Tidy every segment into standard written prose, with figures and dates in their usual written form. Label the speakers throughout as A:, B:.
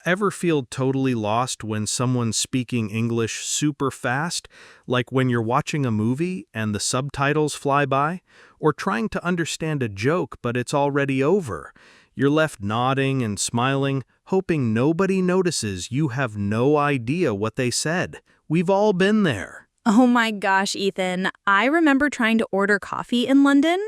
A: Ever feel totally lost when someone's speaking English super fast, like when you're watching a movie and the subtitles fly by? Or trying to understand a joke but it's already over? You're left nodding and smiling, hoping nobody notices you have no idea what they said. We've all been there.
B: Oh my gosh, Ethan. I remember trying to order coffee in London.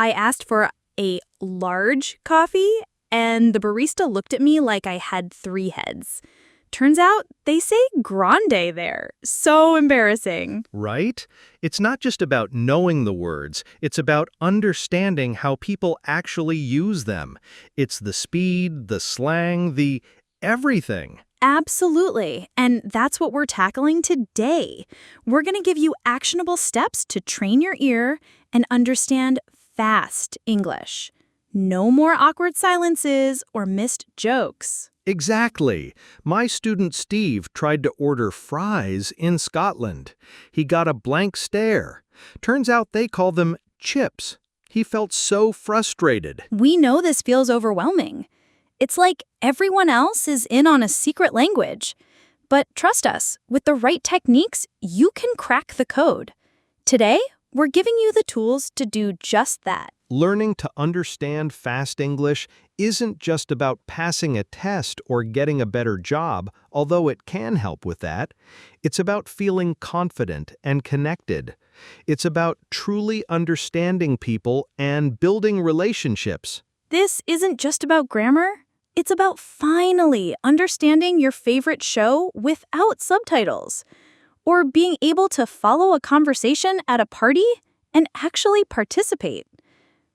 B: I asked for a large coffee, and the barista looked at me like I had 3 heads. Turns out they say grande there. So embarrassing.
A: Right? It's not just about knowing the words, it's about understanding how people actually use them. It's the speed, the slang, the everything.
B: Absolutely. And that's what we're tackling today. We're going to give you actionable steps to train your ear and understand fast English. No more awkward silences or missed jokes.
A: Exactly. My student Steve tried to order fries in Scotland. He got a blank stare. Turns out they call them chips. He felt so frustrated.
B: We know this feels overwhelming. It's like everyone else is in on a secret language. But trust us, with the right techniques, you can crack the code. Today, we're giving you the tools to do just that.
A: Learning to understand fast English isn't just about passing a test or getting a better job, although it can help with that. It's about feeling confident and connected. It's about truly understanding people and building relationships.
B: This isn't just about grammar. It's about finally understanding your favorite show without subtitles, or being able to follow a conversation at a party and actually participate.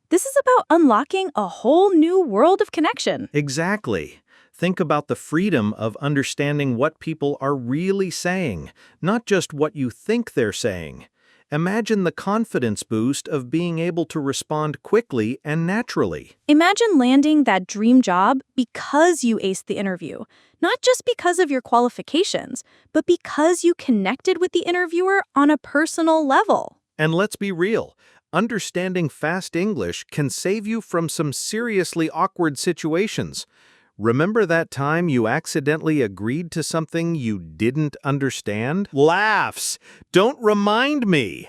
B: This is about unlocking a whole new world of connection.
A: Exactly. Think about the freedom of understanding what people are really saying, not just what you think they're saying. Imagine the confidence boost of being able to respond quickly and naturally.
B: Imagine landing that dream job because you aced the interview, not just because of your qualifications, but because you connected with the interviewer on a personal level.
A: And let's be real. Understanding fast English can save you from some seriously awkward situations. Remember that time you accidentally agreed to something you didn't understand? Laughs! Don't remind me!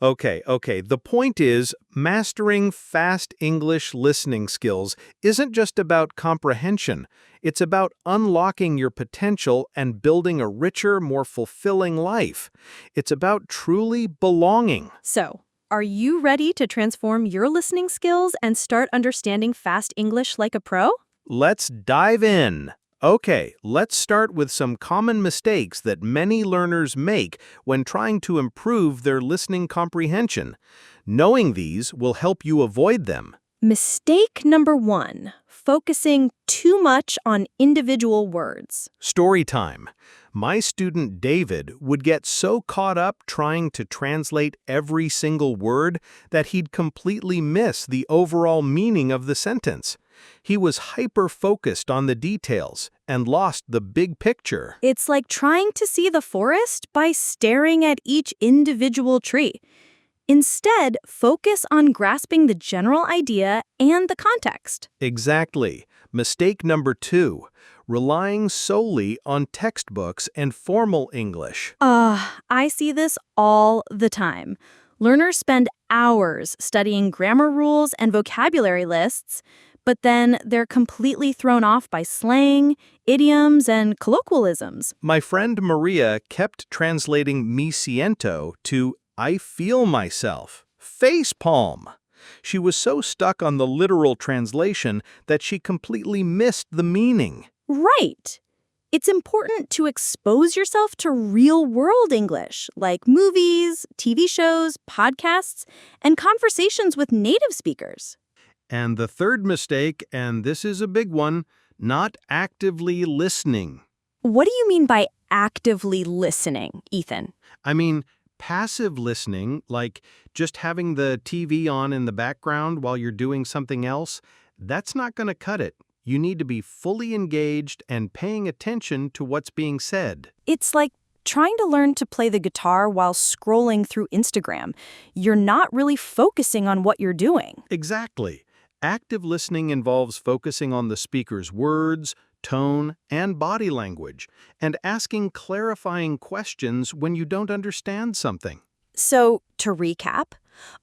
A: Okay. The point is, mastering fast English listening skills isn't just about comprehension. It's about unlocking your potential and building a richer, more fulfilling life. It's about truly belonging.
B: So, are you ready to transform your listening skills and start understanding fast English like a pro?
A: Let's dive in. Okay, let's start with some common mistakes that many learners make when trying to improve their listening comprehension. Knowing these will help you avoid them.
B: Mistake number 1, focusing too much on individual words.
A: Story time. My student David would get so caught up trying to translate every single word that he'd completely miss the overall meaning of the sentence. He was hyper-focused on the details and lost the big picture.
B: It's like trying to see the forest by staring at each individual tree. Instead, focus on grasping the general idea and the context.
A: Exactly. Mistake number 2, relying solely on textbooks and formal English.
B: I see this all the time. Learners spend hours studying grammar rules and vocabulary lists, but then they're completely thrown off by slang, idioms, and colloquialisms.
A: My friend Maria kept translating me siento to I feel myself. Facepalm. She was so stuck on the literal translation that she completely missed the meaning.
B: Right. It's important to expose yourself to real-world English, like movies, TV shows, podcasts, and conversations with native speakers.
A: And the third mistake, and this is a big one, not actively listening.
B: What do you mean by actively listening, Ethan?
A: I mean, passive listening, like just having the TV on in the background while you're doing something else, that's not going to cut it. You need to be fully engaged and paying attention to what's being said.
B: It's like trying to learn to play the guitar while scrolling through Instagram. You're not really focusing on what you're doing.
A: Exactly. Active listening involves focusing on the speaker's words, tone, and body language, and asking clarifying questions when you don't understand something.
B: So, to recap,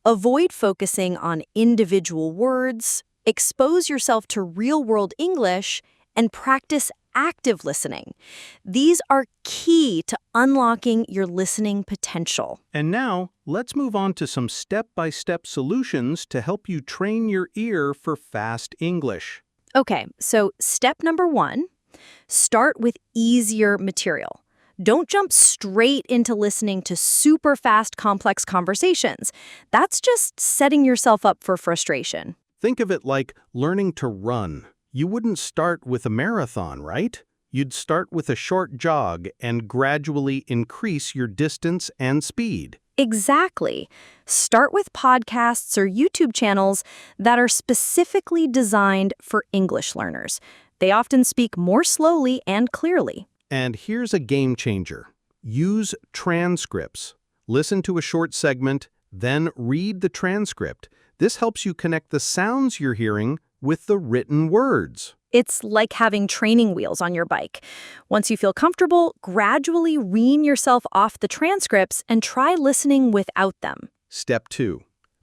B: avoid focusing on individual words, expose yourself to real-world English, and practice active listening. These are key to unlocking your listening potential.
A: And now, let's move on to some step-by-step solutions to help you train your ear for fast English.
B: Okay, so step number 1, start with easier material. Don't jump straight into listening to super fast, complex conversations. That's just setting yourself up for frustration.
A: Think of it like learning to run. You wouldn't start with a marathon, right? You'd start with a short jog and gradually increase your distance and speed.
B: Exactly. Start with podcasts or YouTube channels that are specifically designed for English learners. They often speak more slowly and clearly.
A: And here's a game changer. Use transcripts. Listen to a short segment, then read the transcript. This helps you connect the sounds you're hearing with the written words.
B: It's like having training wheels on your bike. Once you feel comfortable, gradually wean yourself off the transcripts and try listening without them.
A: Step 2.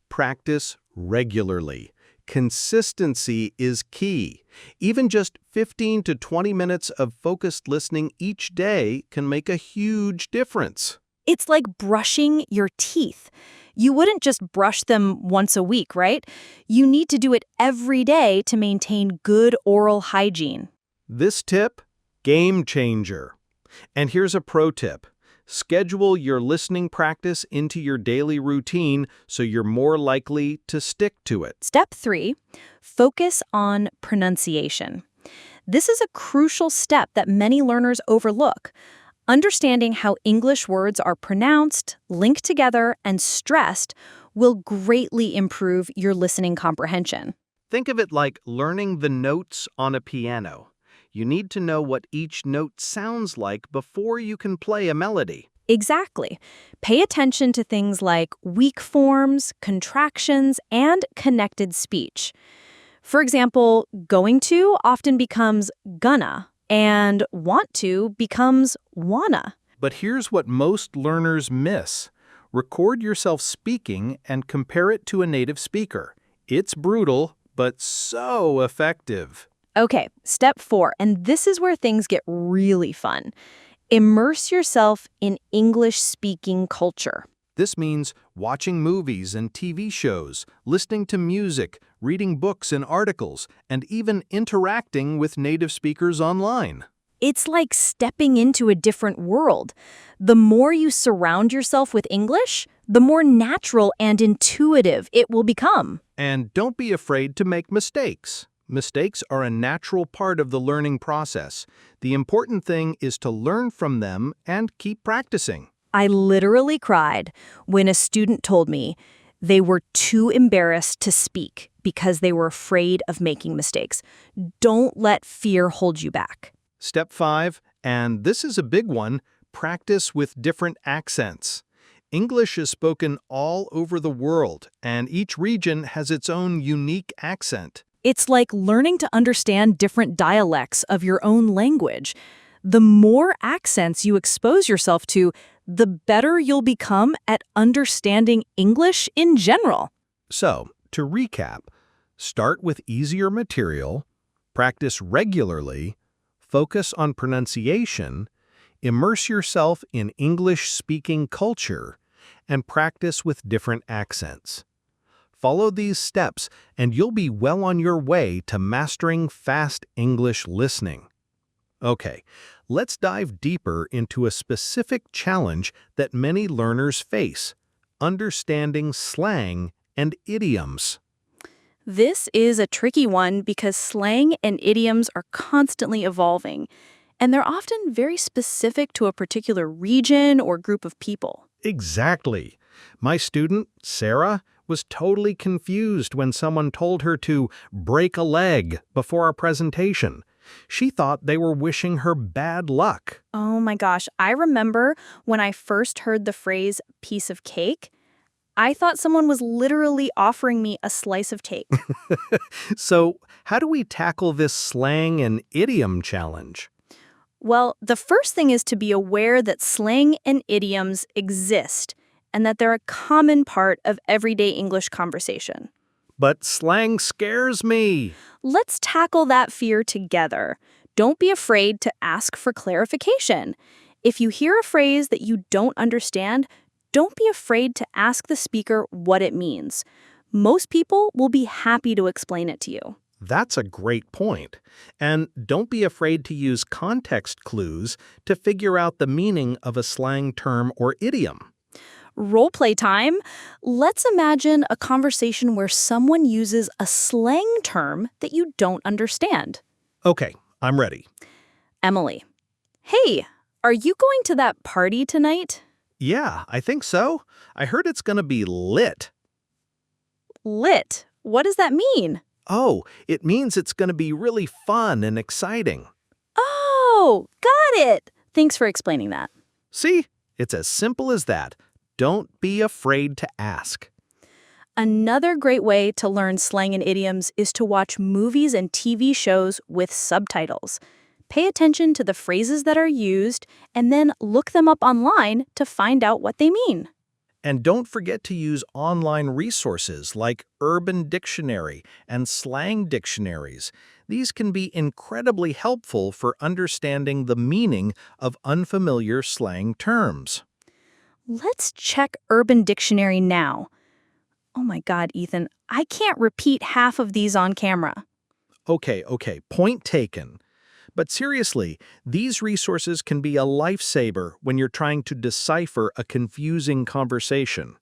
A: Practice regularly. Consistency is key. Even just 15 to 20 minutes of focused listening each day can make a huge difference.
B: It's like brushing your teeth. You wouldn't just brush them once a week, right? You need to do it every day to maintain good oral hygiene.
A: This tip, game changer. And here's a pro tip. Schedule your listening practice into your daily routine so you're more likely to stick to it.
B: Step 3, focus on pronunciation. This is a crucial step that many learners overlook. Understanding how English words are pronounced, linked together, and stressed will greatly improve your listening comprehension.
A: Think of it like learning the notes on a piano. You need to know what each note sounds like before you can play a melody.
B: Exactly. Pay attention to things like weak forms, contractions, and connected speech. For example, going to often becomes gonna, and want to becomes wanna.
A: But here's what most learners miss. Record yourself speaking and compare it to a native speaker. It's brutal, but so effective.
B: Okay, step 4, and this is where things get really fun. Immerse yourself in English-speaking culture.
A: This means watching movies and TV shows, listening to music, reading books and articles, and even interacting with native speakers online.
B: It's like stepping into a different world. The more you surround yourself with English, the more natural and intuitive it will become.
A: And don't be afraid to make mistakes. Mistakes are a natural part of the learning process. The important thing is to learn from them and keep practicing.
B: I literally cried when a student told me they were too embarrassed to speak because they were afraid of making mistakes. Don't let fear hold you back.
A: Step 5, and this is a big one, practice with different accents. English is spoken all over the world, and each region has its own unique accent.
B: It's like learning to understand different dialects of your own language. The more accents you expose yourself to, the better you'll become at understanding English in general.
A: So, to recap, start with easier material, practice regularly, focus on pronunciation, immerse yourself in English-speaking culture, and practice with different accents. Follow these steps, and you'll be well on your way to mastering fast English listening. Okay, let's dive deeper into a specific challenge that many learners face: understanding slang and idioms.
B: This is a tricky one because slang and idioms are constantly evolving, and they're often very specific to a particular region or group of people.
A: Exactly. My student, Sarah, was totally confused when someone told her to break a leg before a presentation. She thought they were wishing her bad luck.
B: Oh my gosh, I remember when I first heard the phrase piece of cake, I thought someone was literally offering me a slice of cake.
A: So, how do we tackle this slang and idiom challenge?
B: Well, the first thing is to be aware that slang and idioms exist and that they're a common part of everyday English conversation.
A: But slang scares me.
B: Let's tackle that fear together. Don't be afraid to ask for clarification. If you hear a phrase that you don't understand, don't be afraid to ask the speaker what it means. Most people will be happy to explain it to you.
A: That's a great point. And don't be afraid to use context clues to figure out the meaning of a slang term or idiom.
B: Role play time. Let's imagine a conversation where someone uses a slang term that you don't understand.
A: Okay, I'm ready.
B: Emily. Hey, are you going to that party tonight?
A: Yeah, I think so. I heard it's going to be lit.
B: Lit. What does that mean?
A: Oh, it means it's going to be really fun and exciting.
B: Oh, got it. Thanks for explaining that.
A: See? It's as simple as that. Don't be afraid to ask.
B: Another great way to learn slang and idioms is to watch movies and TV shows with subtitles. Pay attention to the phrases that are used and then look them up online to find out what they mean.
A: And don't forget to use online resources like Urban Dictionary and slang dictionaries. These can be incredibly helpful for understanding the meaning of unfamiliar slang terms.
B: Let's check Urban Dictionary now. Oh my God, Ethan, I can't repeat half of these on camera.
A: Okay, point taken. But seriously, these resources can be a lifesaver when you're trying to decipher a confusing conversation.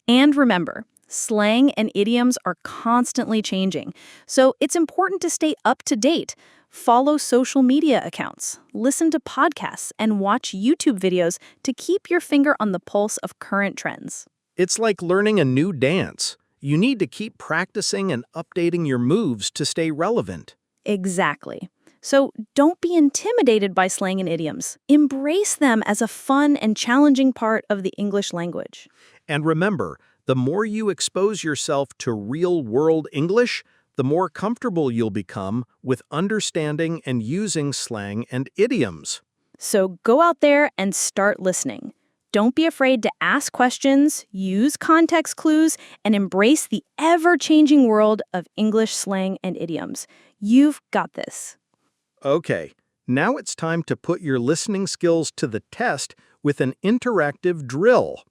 B: And remember, slang and idioms are constantly changing, so it's important to stay up to date. Follow social media accounts, listen to podcasts, and watch YouTube videos to keep your finger on the pulse of current trends.
A: It's like learning a new dance. You need to keep practicing and updating your moves to stay relevant.
B: Exactly. So don't be intimidated by slang and idioms. Embrace them as a fun and challenging part of the English language.
A: And remember, the more you expose yourself to real-world English, the more comfortable you'll become with understanding and using slang and idioms.
B: So go out there and start listening. Don't be afraid to ask questions, use context clues, and embrace the ever-changing world of English slang and idioms. You've got this.
A: Okay, now it's time to put your listening skills to the test with an interactive drill.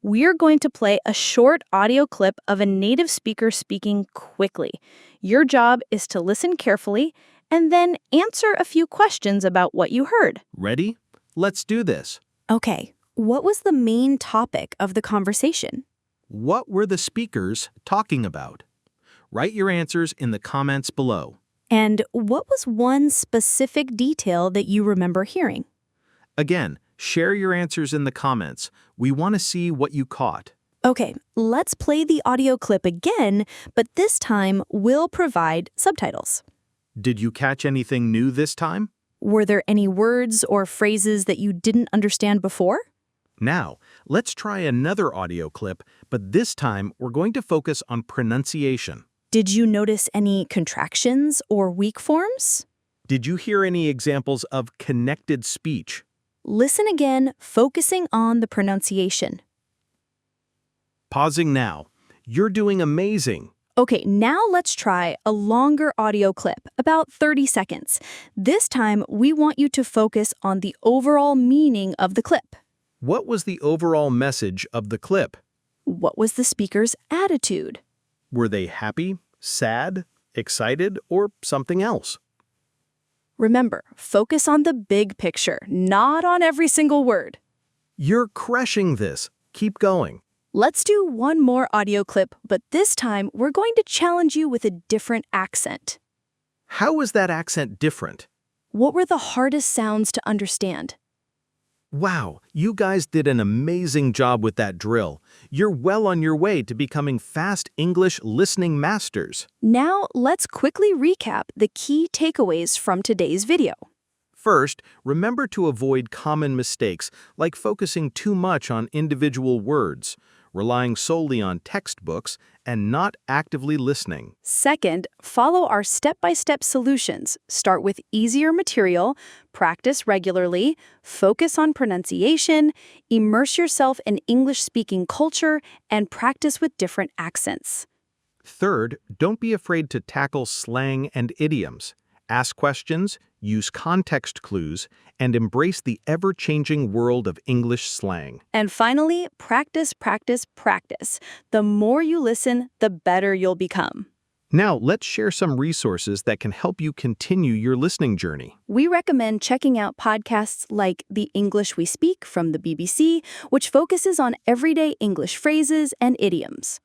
B: We're going to play a short audio clip of a native speaker speaking quickly. Your job is to listen carefully and then answer a few questions about what you heard.
A: Ready? Let's do this.
B: Okay, what was the main topic of the conversation?
A: What were the speakers talking about? Write your answers in the comments below.
B: And what was one specific detail that you remember hearing?
A: Again, share your answers in the comments. We want to see what you caught.
B: Okay, let's play the audio clip again, but this time we'll provide subtitles.
A: Did you catch anything new this time?
B: Were there any words or phrases that you didn't understand before?
A: Now, let's try another audio clip, but this time we're going to focus on pronunciation.
B: Did you notice any contractions or weak forms?
A: Did you hear any examples of connected speech?
B: Listen again, focusing on the pronunciation.
A: Pausing now. You're doing amazing.
B: Okay, now let's try a longer audio clip, about 30 seconds. This time, we want you to focus on the overall meaning of the clip.
A: What was the overall message of the clip?
B: What was the speaker's attitude?
A: Were they happy, sad, excited, or something else?
B: Remember, focus on the big picture, not on every single word.
A: You're crushing this. Keep going.
B: Let's do one more audio clip, but this time we're going to challenge you with a different accent.
A: How is that accent different?
B: What were the hardest sounds to understand?
A: Wow, you guys did an amazing job with that drill. You're well on your way to becoming fast English listening masters.
B: Now, let's quickly recap the key takeaways from today's video.
A: First, remember to avoid common mistakes like focusing too much on individual words. relying solely on textbooks and not actively listening.
B: Second, follow our step-by-step solutions. Start with easier material, practice regularly, focus on pronunciation, immerse yourself in English-speaking culture, and practice with different accents.
A: Third, don't be afraid to tackle slang and idioms. Ask questions, use context clues, and embrace the ever-changing world of English slang.
B: And finally, practice, practice, practice. The more you listen, the better you'll become.
A: Now, let's share some resources that can help you continue your listening journey.
B: We recommend checking out podcasts like The English We Speak from the BBC, which focuses on everyday English phrases and idioms.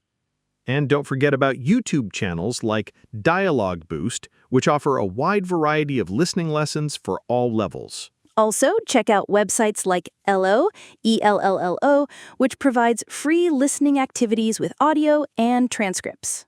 A: And don't forget about YouTube channels like DialogueBoost, which offer a wide variety of listening lessons for all levels.
B: Also, check out websites like Ello, ELLLO, which provides free listening activities with audio and transcripts.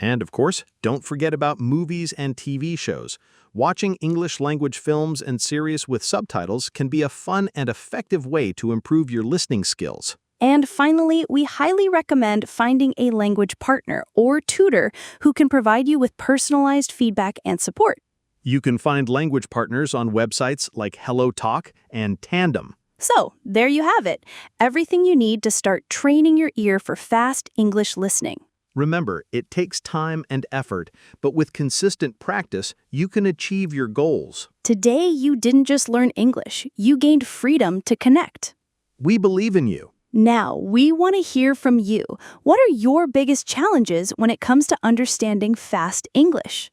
A: And of course, don't forget about movies and TV shows. Watching English language films and series with subtitles can be a fun and effective way to improve your listening skills.
B: And finally, we highly recommend finding a language partner or tutor who can provide you with personalized feedback and support.
A: You can find language partners on websites like HelloTalk and Tandem.
B: So, there you have it. Everything you need to start training your ear for fast English listening.
A: Remember, it takes time and effort, but with consistent practice, you can achieve your goals.
B: Today, you didn't just learn English, you gained freedom to connect.
A: We believe in you.
B: Now, we want to hear from you. What are your biggest challenges when it comes to understanding fast English?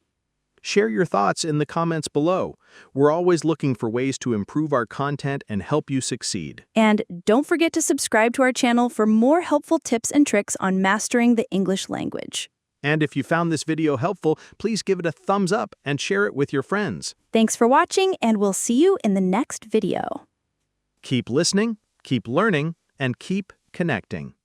A: Share your thoughts in the comments below. We're always looking for ways to improve our content and help you succeed.
B: And don't forget to subscribe to our channel for more helpful tips and tricks on mastering the English language.
A: And if you found this video helpful, please give it a thumbs up and share it with your friends.
B: Thanks for watching, and we'll see you in the next video.
A: Keep listening, keep learning, and keep connecting.